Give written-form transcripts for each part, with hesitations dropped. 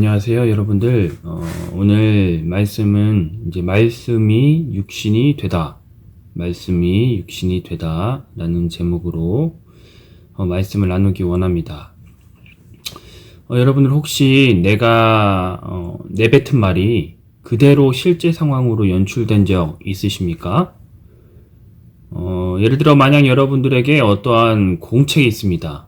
안녕하세요, 여러분들. 오늘 말씀은 이제 말씀이 육신이 되다. 말씀이 육신이 되다. 라는 제목으로 말씀을 나누기 원합니다. 여러분들 혹시 내가 내뱉은 말이 그대로 실제 상황으로 연출된 적 있으십니까? 예를 들어 만약 여러분들에게 어떠한 공책이 있습니다.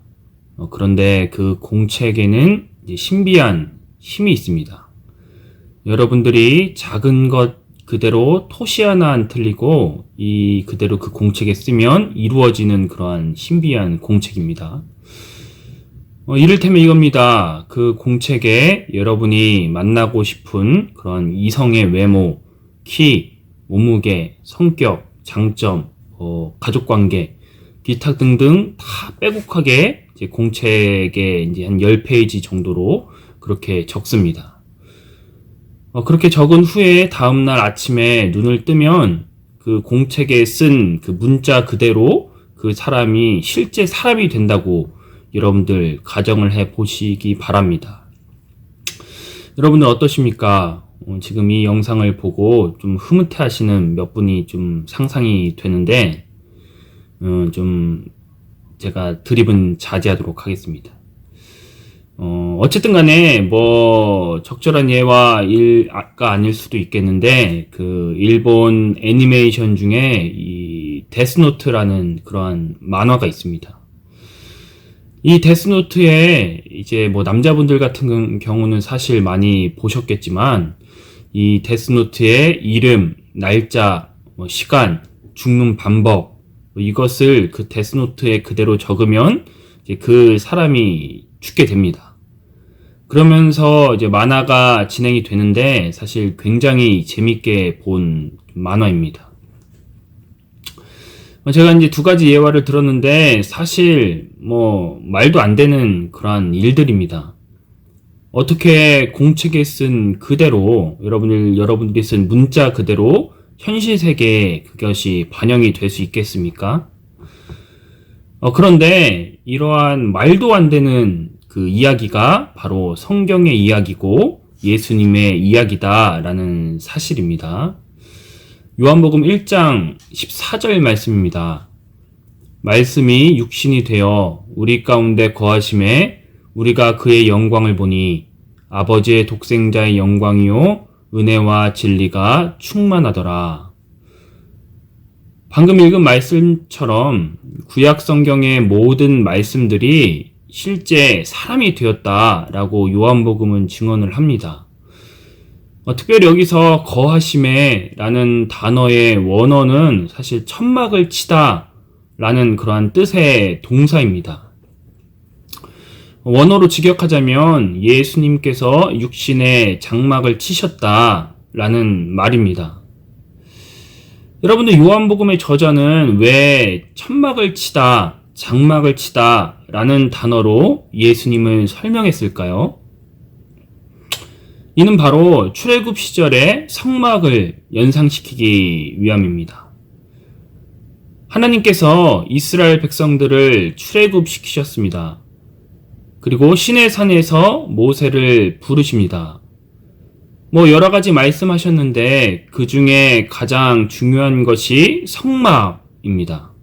그런데 그 공책에는 이제 신비한 힘이 있습니다. 여러분들이 작은 것 그대로 토시 하나 안 틀리고 이 그대로 그 공책에 쓰면 이루어지는 그러한 신비한 공책입니다. 이를테면 이겁니다. 그 공책에 여러분이 만나고 싶은 그런 이성의 외모, 키, 몸무게, 성격, 장점, 가족관계, 기타 등등 다 빼곡하게 이제 공책에 이제 한 10페이지 정도로 그렇게 적습니다. 그렇게 적은 후에 다음날 아침에 눈을 뜨면 그 공책에 쓴 그 문자 그대로 그 사람이 실제 사람이 된다고 여러분들 가정을 해 보시기 바랍니다. 여러분들 어떠십니까? 지금 이 영상을 보고 좀 흐뭇해 하시는 몇 분이 좀 상상이 되는데, 좀 제가 드립은 자제하도록 하겠습니다. 어쨌든 간에 뭐 적절한 예가 아닐 수도 있겠는데, 그 일본 애니메이션 중에 이 데스노트라는 그러한 만화가 있습니다. 이 데스노트에 이제 뭐 남자분들 같은 경우는 사실 많이 보셨겠지만, 이 데스노트의 이름, 날짜, 시간, 죽는 방법, 이것을 그 데스노트에 그대로 적으면 이제 그 사람이 죽게 됩니다. 그러면서 이제 만화가 진행이 되는데 사실 굉장히 재밌게 본 만화입니다. 제가 이제 두 가지 예화를 들었는데 사실 뭐 말도 안 되는 그러한 일들입니다. 어떻게 공책에 쓴 그대로 여러분들이 쓴 문자 그대로 현실 세계에 그것이 반영이 될 수 있겠습니까? 그런데 이러한 말도 안 되는 그 이야기가 바로 성경의 이야기고 예수님의 이야기다라는 사실입니다. 요한복음 1장 14절 말씀입니다. 말씀이 육신이 되어 우리 가운데 거하심에 우리가 그의 영광을 보니 아버지의 독생자의 영광이요 은혜와 진리가 충만하더라. 방금 읽은 말씀처럼 구약 성경의 모든 말씀들이 실제 사람이 되었다라고 요한복음은 증언을 합니다. 특별히 여기서 거하심에 라는 단어의 원어는 사실 천막을 치다 라는 그러한 뜻의 동사입니다. 원어로 직역하자면 예수님께서 육신의 장막을 치셨다 라는 말입니다. 여러분들 요한복음의 저자는 왜 천막을 치다, 장막을 치다 라는 단어로 예수님을 설명했을까요? 이는 바로 출애굽 시절의 성막을 연상시키기 위함입니다. 하나님께서 이스라엘 백성들을 출애굽시키셨습니다. 그리고 시내산에서 모세를 부르십니다. 뭐 여러 가지 말씀하셨는데 그 중에 가장 중요한 것이 성막입니다.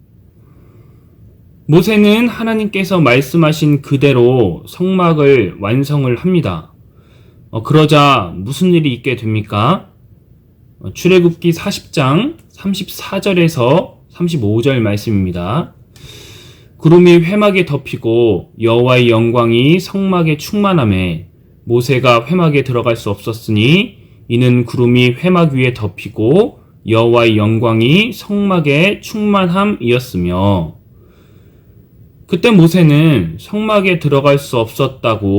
모세는 하나님께서 말씀하신 그대로 성막을 완성을 합니다. 그러자 무슨 일이 있게 됩니까? 출애굽기 40장 34절에서 35절 말씀입니다. 구름이 회막에 덮이고 여호와의 영광이 성막에 충만하매 모세가 회막에 들어갈 수 없었으니 이는 구름이 회막 위에 덮이고 여호와의 영광이 성막에 충만함이었으며, 그때 모세는 성막에 들어갈 수조차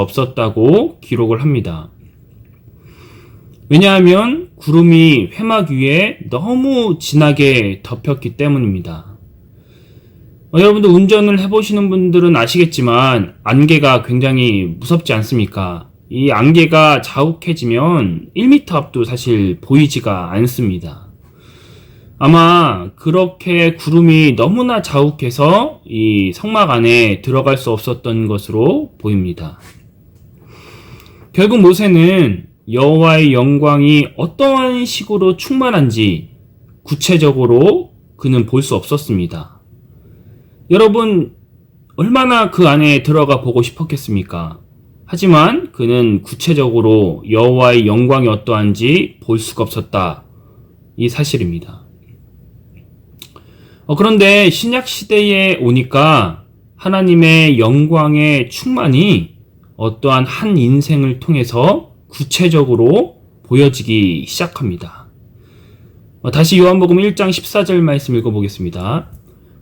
없었다고 기록을 합니다. 왜냐하면 구름이 회막 위에 너무 진하게 덮였기 때문입니다. 여러분들 운전을 해보시는 분들은 아시겠지만 안개가 굉장히 무섭지 않습니까? 이 안개가 자욱해지면 1m 앞도 사실 보이지가 않습니다. 아마 그렇게 구름이 너무나 자욱해서 이 성막 안에 들어갈 수 없었던 것으로 보입니다. 결국 모세는 여호와의 영광이 어떠한 식으로 충만한지 구체적으로 그는 볼 수 없었습니다. 여러분, 얼마나 그 안에 들어가 보고 싶었겠습니까? 하지만 그는 구체적으로 여호와의 영광이 어떠한지 볼 수가 없었다. 이 사실입니다. 그런데 신약 시대에 오니까 하나님의 영광의 충만이 어떠한 한 인생을 통해서 구체적으로 보여지기 시작합니다. 다시 요한복음 1장 14절 말씀 읽어보겠습니다.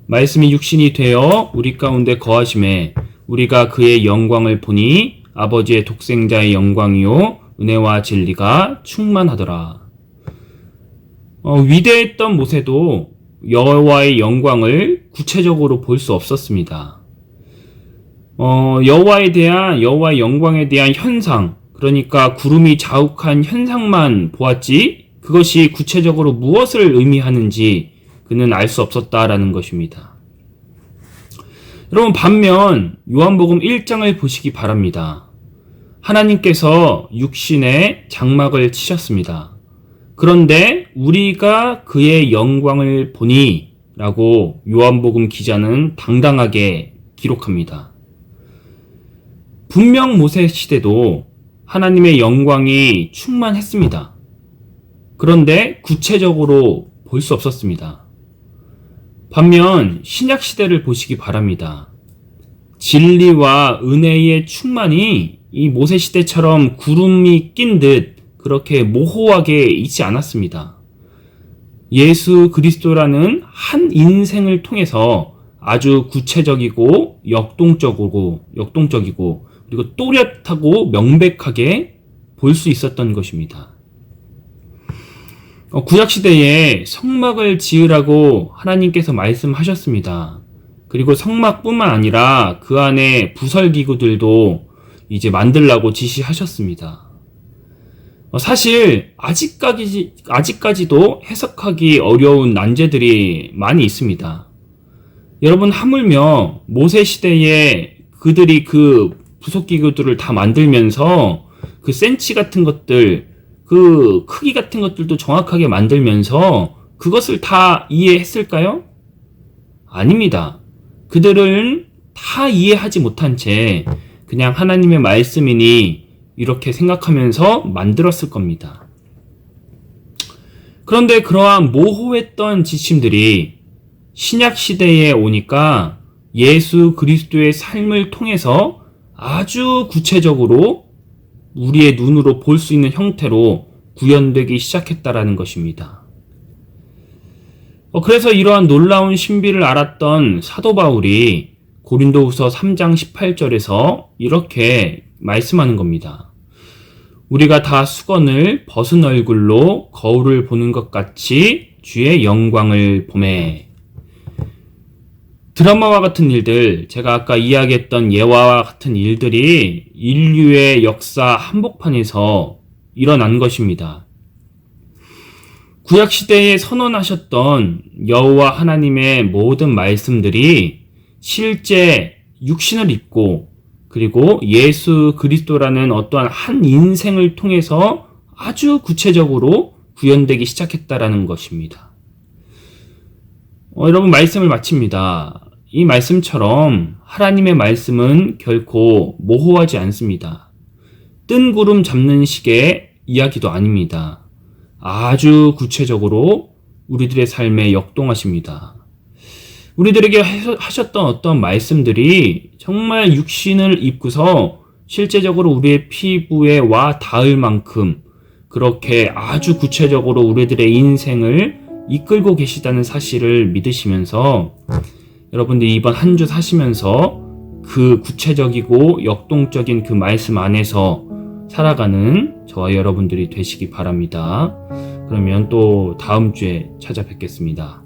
말씀이 육신이 되어 우리 가운데 거하심에 우리가 그의 영광을 보니 아버지의 독생자의 영광이요 은혜와 진리가 충만하더라. 위대했던 모세도 여호와의 영광을 구체적으로 볼 수 없었습니다. 여호와의 영광에 대한 현상, 그러니까 구름이 자욱한 현상만 보았지 그것이 구체적으로 무엇을 의미하는지 그는 알 수 없었다라는 것입니다. 여러분, 반면 요한복음 1장을 보시기 바랍니다. 하나님께서 육신에 장막을 치셨습니다. 그런데 우리가 그의 영광을 보니 라고 요한복음 기자는 당당하게 기록합니다. 분명 모세 시대도 하나님의 영광이 충만했습니다. 그런데 구체적으로 볼 수 없었습니다. 반면 신약 시대를 보시기 바랍니다. 진리와 은혜의 충만이 이 모세 시대처럼 구름이 낀 듯 그렇게 모호하게 있지 않았습니다. 예수 그리스도라는 한 인생을 통해서 아주 구체적이고 역동적이고 그리고 또렷하고 명백하게 볼 수 있었던 것입니다. 구약시대에 성막을 지으라고 하나님께서 말씀하셨습니다. 그리고 성막뿐만 아니라 그 안에 부설기구들도 이제 만들라고 지시하셨습니다. 사실 아직까지도 해석하기 어려운 난제들이 많이 있습니다. 여러분, 하물며 모세 시대에 그들이 그 부속기구들을 다 만들면서 그 센치 같은 것들, 그 크기 같은 것들도 정확하게 만들면서 그것을 다 이해했을까요? 아닙니다. 그들은 다 이해하지 못한 채 그냥 하나님의 말씀이니 이렇게 생각하면서 만들었을 겁니다. 그런데 그러한 모호했던 지침들이 신약 시대에 오니까 예수 그리스도의 삶을 통해서 아주 구체적으로 우리의 눈으로 볼 수 있는 형태로 구현되기 시작했다라는 것입니다. 그래서 이러한 놀라운 신비를 알았던 사도 바울이 고린도후서 3장 18절에서 이렇게 말씀하는 겁니다. 우리가 다 수건을 벗은 얼굴로 거울을 보는 것 같이 주의 영광을 보매. 드라마와 같은 일들, 제가 아까 이야기했던 예화와 같은 일들이 인류의 역사 한복판에서 일어난 것입니다. 구약시대에 선언하셨던 여호와 하나님의 모든 말씀들이 실제 육신을 입고 그리고 예수 그리스도라는 어떠한 한 인생을 통해서 아주 구체적으로 구현되기 시작했다라는 것입니다. 여러분, 말씀을 마칩니다. 이 말씀처럼 하나님의 말씀은 결코 모호하지 않습니다. 뜬 구름 잡는 식의 이야기도 아닙니다. 아주 구체적으로 우리들의 삶에 역동하십니다. 우리들에게 하셨던 어떤 말씀들이 정말 육신을 입고서 실제적으로 우리의 피부에 와 닿을 만큼 그렇게 아주 구체적으로 우리들의 인생을 이끌고 계시다는 사실을 믿으시면서 여러분들이 이번 한 주 사시면서 그 구체적이고 역동적인 그 말씀 안에서 살아가는 저와 여러분들이 되시기 바랍니다. 그러면 또 다음 주에 찾아뵙겠습니다.